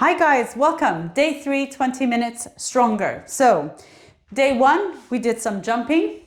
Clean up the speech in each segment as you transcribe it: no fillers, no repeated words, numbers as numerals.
Hi guys, welcome. Day 3, 20 minutes stronger. So day 1, we did some jumping,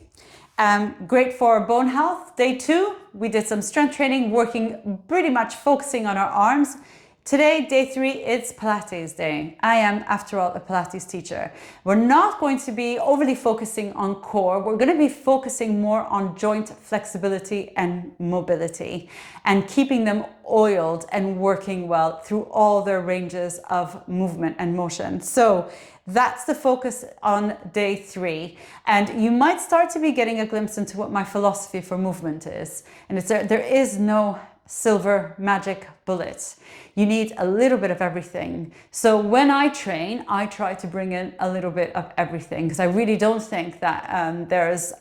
great for bone health. Day 2, we did some strength training, working pretty much focusing on our arms. Today, day 3, it's Pilates day. I am, after all, a Pilates teacher. We're not going to be overly focusing on core. We're going to be focusing more on joint flexibility and mobility and keeping them oiled and working well through all their ranges of movement and motion. So that's the focus on day 3. And you might start to be getting a glimpse into what my philosophy for movement is. And there is no silver magic bullet. You need a little bit of everything. So when I train, I try to bring in a little bit of everything because I really don't think that there's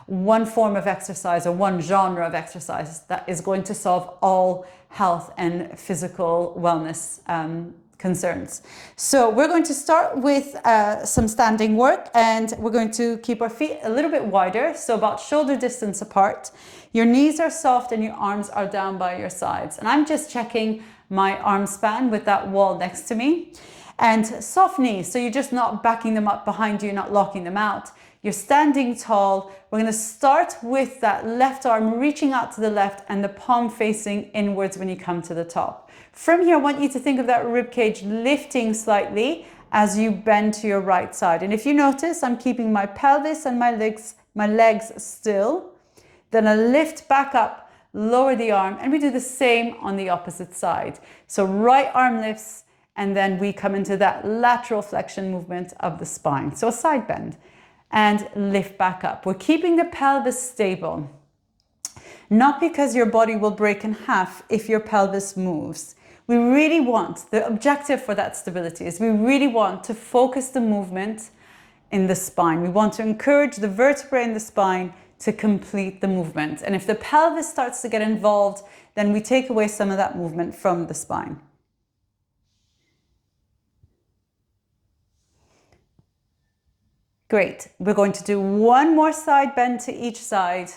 one form of exercise or one genre of exercise that is going to solve all health and physical wellness concerns. So we're going to start with some standing work, and we're going to keep our feet a little bit wider, so about shoulder distance apart. Your knees are soft and your arms are down by your sides. And I'm just checking my arm span with that wall next to me. And soft knees, so you're just not backing them up behind you, not locking them out. You're standing tall. We're going to start with that left arm reaching out to the left and the palm facing inwards when you come to the top. From here, I want you to think of that rib cage lifting slightly as you bend to your right side. And if you notice, I'm keeping my pelvis and my legs still. Then I lift back up, lower the arm, and we do the same on the opposite side. So right arm lifts, and then we come into that lateral flexion movement of the spine. So a side bend and lift back up. We're keeping the pelvis stable. Not because your body will break in half if your pelvis moves. We really want, the objective for that stability is we really want to focus the movement in the spine. We want to encourage the vertebrae in the spine to complete the movement. And if the pelvis starts to get involved, then we take away some of that movement from the spine. Great. We're going to do one more side bend to each side.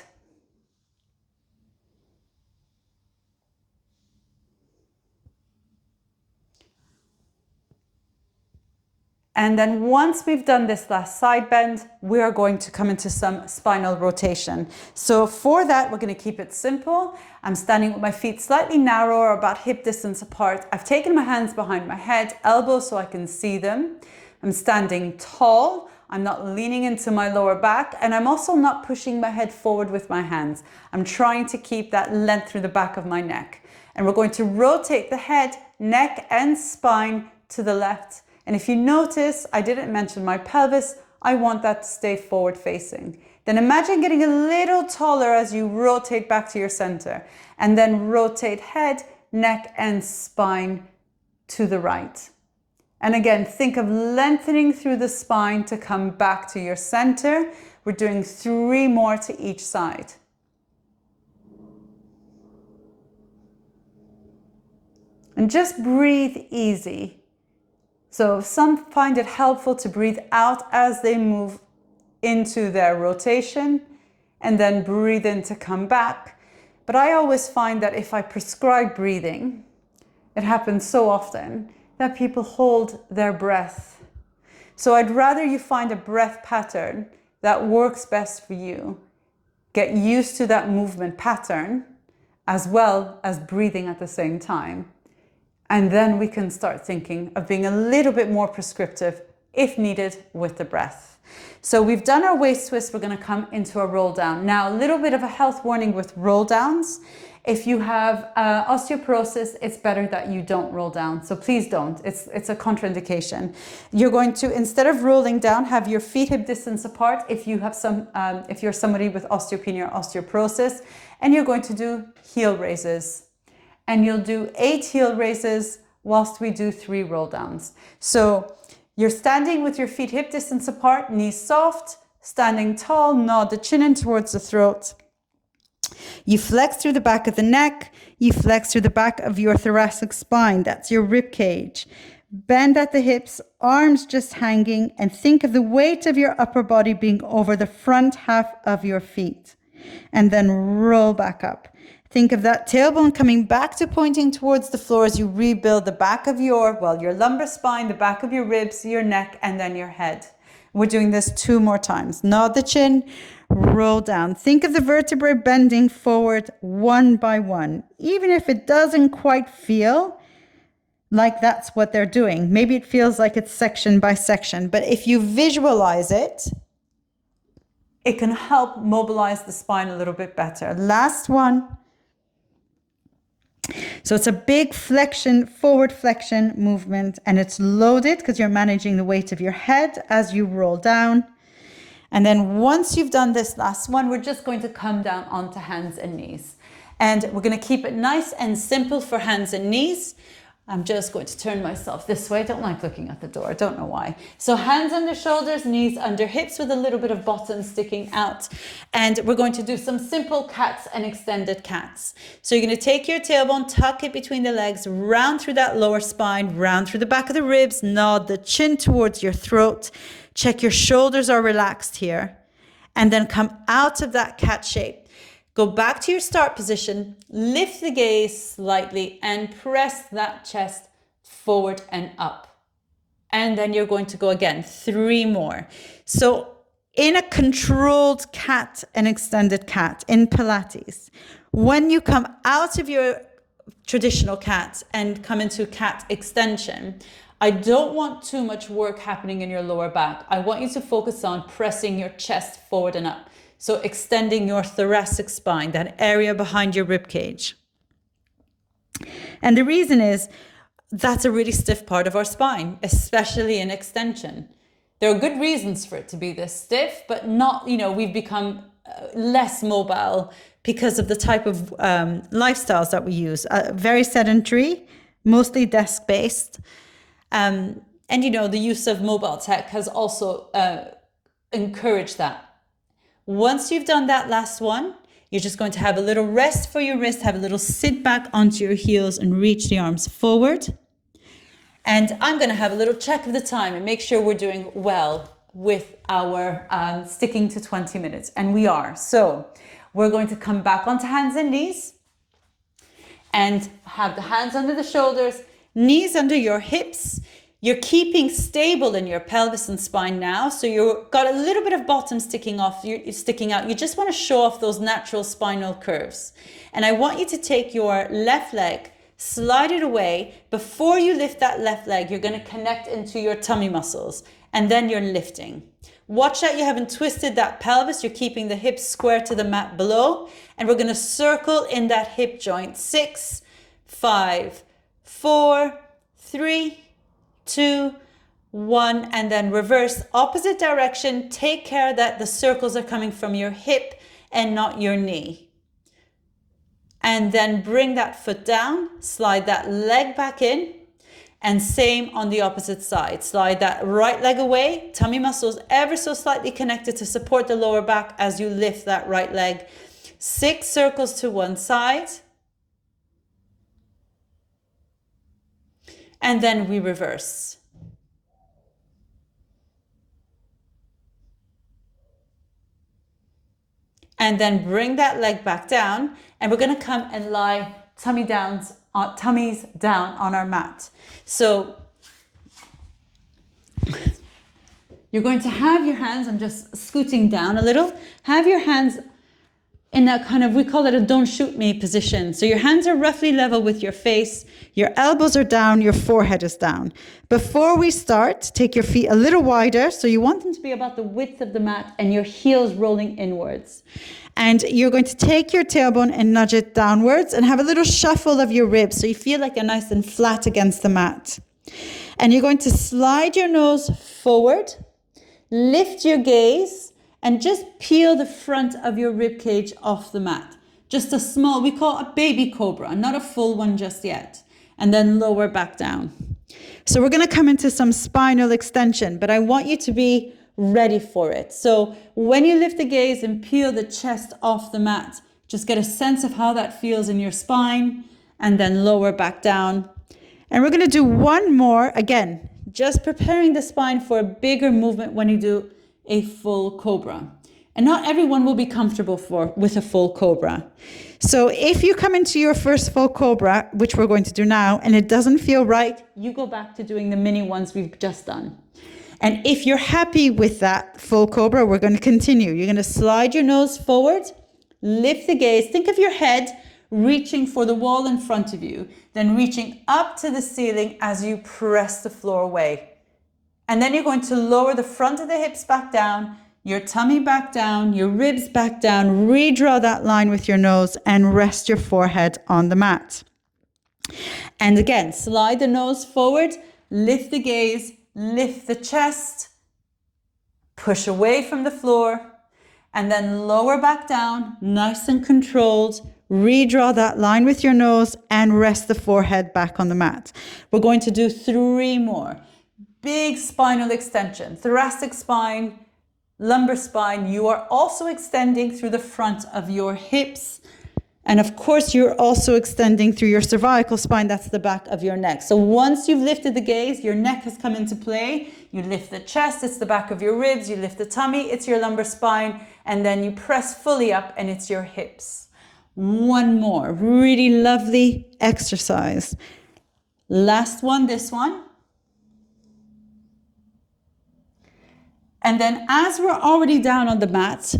And then once we've done this last side bend, we are going to come into some spinal rotation. So for that, we're going to keep it simple. I'm standing with my feet slightly narrower, about hip distance apart. I've taken my hands behind my head, elbows so I can see them. I'm standing tall. I'm not leaning into my lower back, and I'm also not pushing my head forward with my hands. I'm trying to keep that length through the back of my neck. And we're going to rotate the head, neck, and spine to the left. And if you notice, I didn't mention my pelvis. I want that to stay forward facing. Then imagine getting a little taller as you rotate back to your center. And then rotate head, neck, and spine to the right. And again, think of lengthening through the spine to come back to your center. We're doing 3 more to each side. And just breathe easy. So some find it helpful to breathe out as they move into their rotation and then breathe in to come back. But I always find that if I prescribe breathing, it happens so often that people hold their breath. So I'd rather you find a breath pattern that works best for you. Get used to that movement pattern as well as breathing at the same time. And then we can start thinking of being a little bit more prescriptive if needed with the breath. So we've done our waist twist. We're going to come into a roll down. Now, a little bit of a health warning with roll downs. If you have osteoporosis, it's better that you don't roll down. So please don't. It's a contraindication. You're going to, instead of rolling down, have your feet hip distance apart if you have if you're somebody with osteopenia or osteoporosis, and you're going to do heel raises. And you'll do 8 heel raises whilst we do 3 roll downs. So you're standing with your feet hip distance apart, knees soft, standing tall, nod the chin in towards the throat. You flex through the back of the neck. You flex through the back of your thoracic spine. That's your rib cage. Bend at the hips, arms just hanging, and think of the weight of your upper body being over the front half of your feet. And then roll back up. Think of that tailbone coming back to pointing towards the floor as you rebuild the back of your lumbar spine, the back of your ribs, your neck, and then your head. We're doing this 2 more times. Nod the chin, roll down. Think of the vertebrae bending forward one by one. Even if it doesn't quite feel like that's what they're doing. Maybe it feels like it's section by section, but if you visualize it, it can help mobilize the spine a little bit better. Last one. So it's a big flexion, forward flexion movement, and it's loaded because you're managing the weight of your head as you roll down. And then once you've done this last one, we're just going to come down onto hands and knees. And we're going to keep it nice and simple for hands and knees. I'm just going to turn myself this way. I don't like looking at the door. I don't know why. So hands under shoulders, knees under hips with a little bit of bottom sticking out. And we're going to do some simple cats and extended cats. So you're going to take your tailbone, tuck it between the legs, round through that lower spine, round through the back of the ribs, nod the chin towards your throat. Check your shoulders are relaxed here. And then come out of that cat shape. Go back to your start position, lift the gaze slightly and press that chest forward and up. And then you're going to go again, 3 more. So in a controlled cat and extended cat in Pilates, when you come out of your traditional cat and come into cat extension, I don't want too much work happening in your lower back. I want you to focus on pressing your chest forward and up. So extending your thoracic spine, that area behind your rib cage. And the reason is that's a really stiff part of our spine, especially in extension. There are good reasons for it to be this stiff, but not, we've become less mobile because of the type of lifestyles that we use. Very sedentary, mostly desk-based. And, the use of mobile tech has also encouraged that. Once you've done that last one, you're just going to have a little rest for your wrist, have a little sit back onto your heels and reach the arms forward. And I'm going to have a little check of the time and make sure we're doing well with our sticking to 20 minutes. And we are. So we're going to come back onto hands and knees and have the hands under the shoulders, knees under your hips. You're keeping stable in your pelvis and spine now. So you've got a little bit of bottom sticking out. You just want to show off those natural spinal curves. And I want you to take your left leg, slide it away. Before you lift that left leg, you're going to connect into your tummy muscles. And then you're lifting. Watch that you haven't twisted that pelvis. You're keeping the hips square to the mat below. And we're going to circle in that hip joint. 6, 5, 4, 3, 2, 1, and then reverse opposite direction. Take care that the circles are coming from your hip and not your knee. And then bring that foot down, slide that leg back in, and same on the opposite side. Slide that right leg away, tummy muscles ever so slightly connected to support the lower back as you lift that right leg. 6 circles to one side. And then we reverse. And then bring that leg back down. And we're going to come and lie tummies down on our mat. So you're going to have your hands, I'm just scooting down a little. Have your hands in that kind of, we call it a don't shoot me position. So your hands are roughly level with your face, your elbows are down, your forehead is down. Before we start, take your feet a little wider. So you want them to be about the width of the mat and your heels rolling inwards. And you're going to take your tailbone and nudge it downwards and have a little shuffle of your ribs so you feel like you're nice and flat against the mat. And you're going to slide your nose forward, lift your gaze, and just peel the front of your rib cage off the mat. Just a small, we call it a baby cobra, not a full one just yet. And then lower back down. So we're going to come into some spinal extension, but I want you to be ready for it. So when you lift the gaze and peel the chest off the mat, just get a sense of how that feels in your spine, and then lower back down. And we're going to do one more, again, just preparing the spine for a bigger movement when you do a full cobra. And not everyone will be comfortable with a full cobra. So if you come into your first full cobra, which we're going to do now, and it doesn't feel right, you go back to doing the mini ones we've just done. And if you're happy with that full cobra, we're going to continue. You're going to slide your nose forward, lift the gaze. Think of your head reaching for the wall in front of you, then reaching up to the ceiling as you press the floor away. And then you're going to lower the front of the hips back down, your tummy back down, your ribs back down, redraw that line with your nose and rest your forehead on the mat. And again, slide the nose forward, lift the gaze, lift the chest, push away from the floor, and then lower back down, nice and controlled. Redraw that line with your nose and rest the forehead back on the mat. We're going to do 3 more. Big spinal extension, thoracic spine, lumbar spine. You are also extending through the front of your hips. And of course, you're also extending through your cervical spine. That's the back of your neck. So once you've lifted the gaze, your neck has come into play. You lift the chest, it's the back of your ribs. You lift the tummy, it's your lumbar spine. And then you press fully up and it's your hips. 1 more, really lovely exercise. Last one, this one. And then as we're already down on the mat,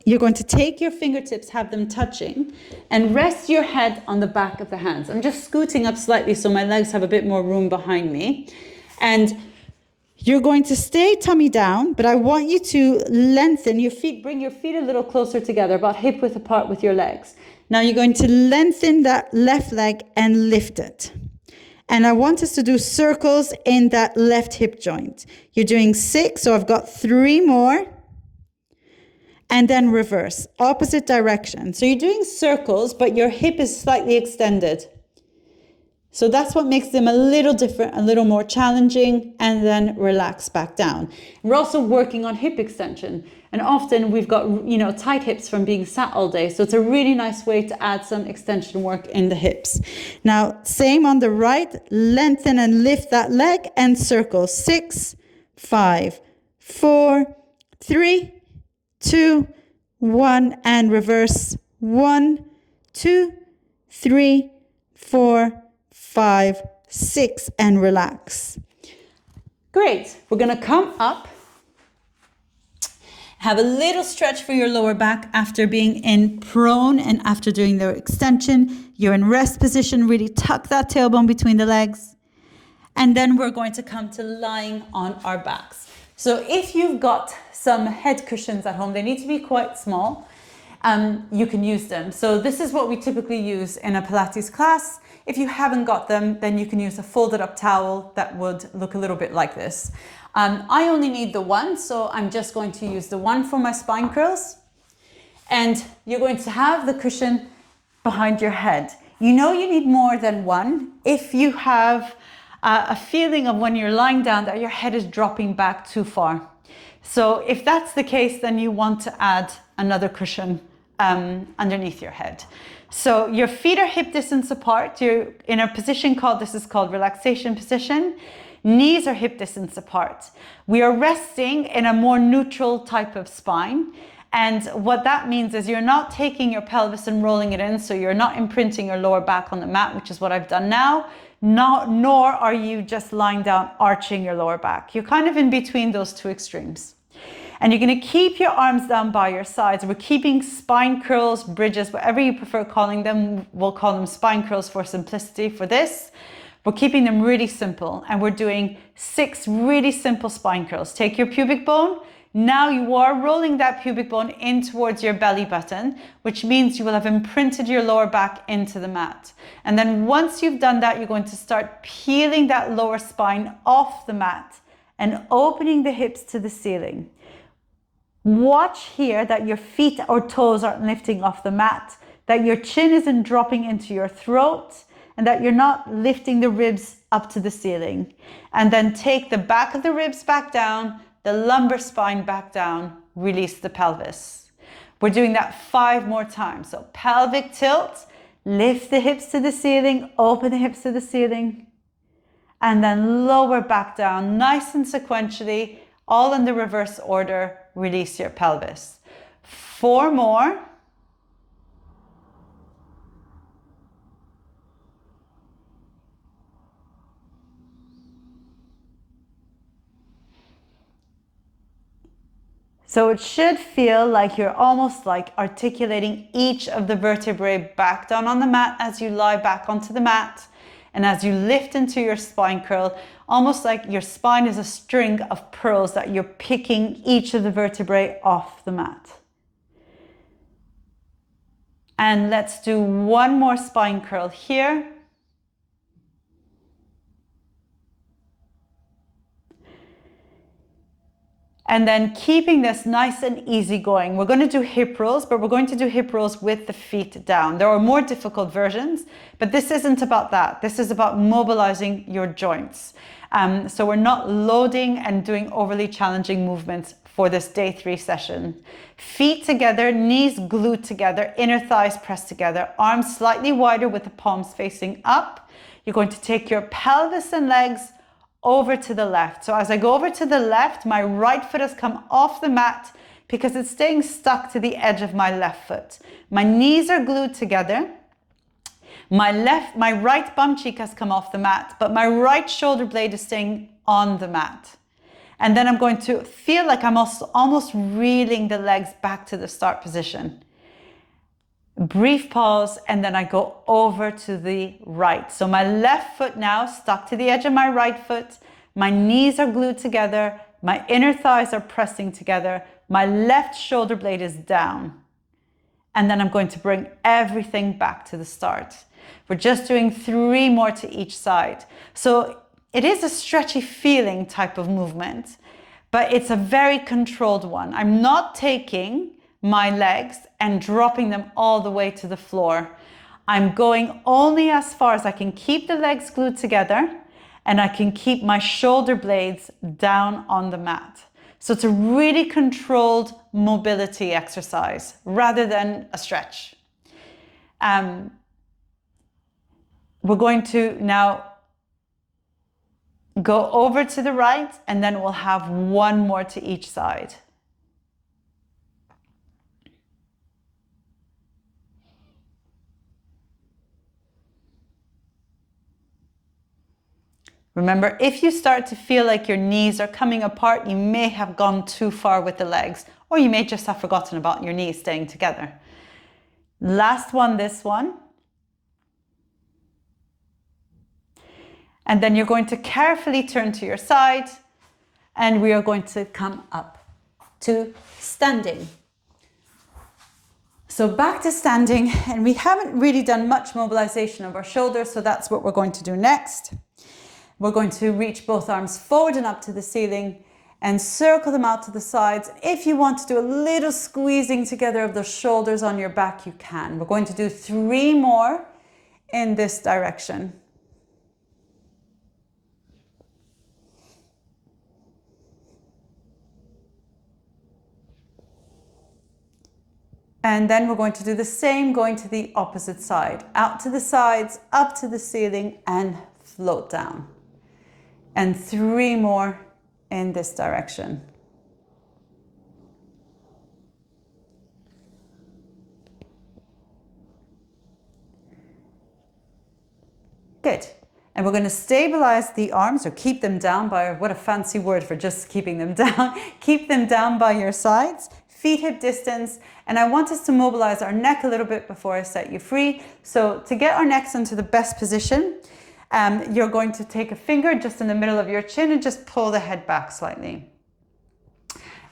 you're going to take your fingertips, have them touching, and rest your head on the back of the hands. I'm just scooting up slightly so my legs have a bit more room behind me. And you're going to stay tummy down, but I want you to lengthen your feet, bring your feet a little closer together, about hip width apart with your legs. Now you're going to lengthen that left leg and lift it. And I want us to do circles in that left hip joint. You're doing 6, so I've got 3 more. And then reverse, opposite direction. So you're doing circles, but your hip is slightly extended. So that's what makes them a little different, a little more challenging, and then relax back down. We're also working on hip extension. And often we've got, tight hips from being sat all day. So it's a really nice way to add some extension work in the hips. Now, same on the right, lengthen and lift that leg and circle. 6, 5, 4, 3, 2, 1, and reverse. 1, 2, 3, 4, 5, 6, and relax. Great. We're going to come up. Have a little stretch for your lower back after being in prone and after doing the extension. You're in rest position. Really tuck that tailbone between the legs. And then we're going to come to lying on our backs. So if you've got some head cushions at home, they need to be quite small. You can use them. So this is what we typically use in a Pilates class. If you haven't got them, then you can use a folded up towel that would look a little bit like this. I only need the one, so I'm just going to use the one for my spine curls. And you're going to have the cushion behind your head. You know you need more than one if you have a feeling of when you're lying down that your head is dropping back too far. So if that's the case, then you want to add another cushion underneath your head. So your feet are hip distance apart. You're in a position this is called relaxation position. Knees are hip distance apart. We are resting in a more neutral type of spine. And what that means is you're not taking your pelvis and rolling it in, so you're not imprinting your lower back on the mat, which is what I've done now. Nor are you just lying down, arching your lower back. You're kind of in between those two extremes. And you're going to keep your arms down by your sides. We're keeping spine curls, bridges, whatever you prefer calling them. We'll call them spine curls for simplicity for this. We're keeping them really simple, and we're doing 6 really simple spine curls. Take your pubic bone. Now you are rolling that pubic bone in towards your belly button, which means you will have imprinted your lower back into the mat. And then once you've done that, you're going to start peeling that lower spine off the mat and opening the hips to the ceiling. Watch here that your feet or toes aren't lifting off the mat, that your chin isn't dropping into your throat, and that you're not lifting the ribs up to the ceiling. And then take the back of the ribs back down, the lumbar spine back down, release the pelvis. We're doing that 5 more times. So pelvic tilt, lift the hips to the ceiling, open the hips to the ceiling, and then lower back down, nice and sequentially, All in the reverse order, release your pelvis. 4 more. So it should feel like you're almost like articulating each of the vertebrae back down on the mat as you lie back onto the mat. And as you lift into your spine curl, almost like your spine is a string of pearls that you're picking each of the vertebrae off the mat. And let's do one more spine curl here. And then keeping this nice and easy going. We're going to do hip rolls, but we're going to do hip rolls with the feet down. There are more difficult versions, but this isn't about that. This is about mobilizing your joints. So we're not loading and doing overly challenging movements for this day 3 session. Feet together, knees glued together, inner thighs pressed together, arms slightly wider with the palms facing up. You're going to take your pelvis and legs over to the left. So as I go over to the left, my right foot has come off the mat because it's staying stuck to the edge of my left foot. My knees are glued together. My right bum cheek has come off the mat, but my right shoulder blade is staying on the mat. And then I'm going to feel like I'm almost reeling the legs back to the start position. Brief pause, and then I go over to the right. So my left foot now stuck to the edge of my right foot. My knees are glued together. My inner thighs are pressing together. My left shoulder blade is down. And then I'm going to bring everything back to the start. We're just doing 3 more to each side. So it is a stretchy feeling type of movement, but it's a very controlled one. I'm not taking my legs and dropping them all the way to the floor. I'm going only as far as I can keep the legs glued together, and I can keep my shoulder blades down on the mat. So it's a really controlled mobility exercise rather than a stretch. We're going to now go over to the right, and then we'll have 1 more to each side. Remember, if you start to feel like your knees are coming apart, you may have gone too far with the legs, or you may just have forgotten about your knees staying together. Last one, this one. And then you're going to carefully turn to your side, and we are going to come up to standing. So back to standing, and we haven't really done much mobilization of our shoulders, so that's what we're going to do next. We're going to reach both arms forward and up to the ceiling and circle them out to the sides. If you want to do a little squeezing together of the shoulders on your back, you can. We're going to do 3 more in this direction. And then we're going to do the same, going to the opposite side. Out to the sides, up to the ceiling, and float down. And 3 more in this direction. Good. And we're going to stabilize the arms, or keep them down by, what a fancy word for just keeping them down. Keep them down by your sides, feet hip distance. And I want us to mobilize our neck a little bit before I set you free. So to get our necks into the best position, you're going to take a finger just in the middle of your chin and just pull the head back slightly.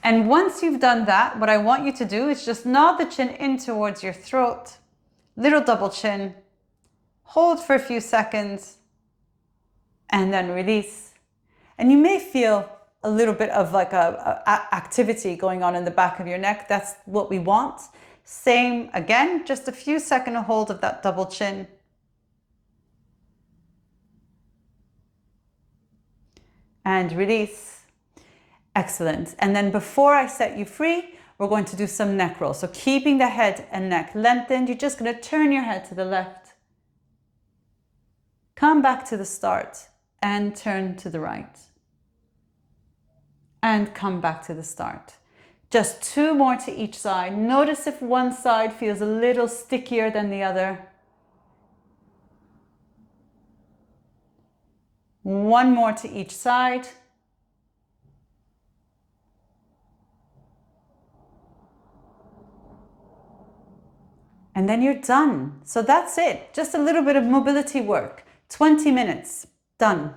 And once you've done that, what I want you to do is just nod the chin in towards your throat, little double chin, hold for a few seconds, and then release. And you may feel a little bit of like a activity going on in the back of your neck. That's what we want. Same again, just a few second hold of that double chin. And release. Excellent. And then before I set you free, we're going to do some neck rolls. So keeping the head and neck lengthened, you're just going to turn your head to the left. Come back to the start and turn to the right. and come back to the start. Just 2 more to each side. Notice if one side feels a little stickier than the other. 1 more to each side. And then you're done. So that's it. Just a little bit of mobility work. 20 minutes. Done.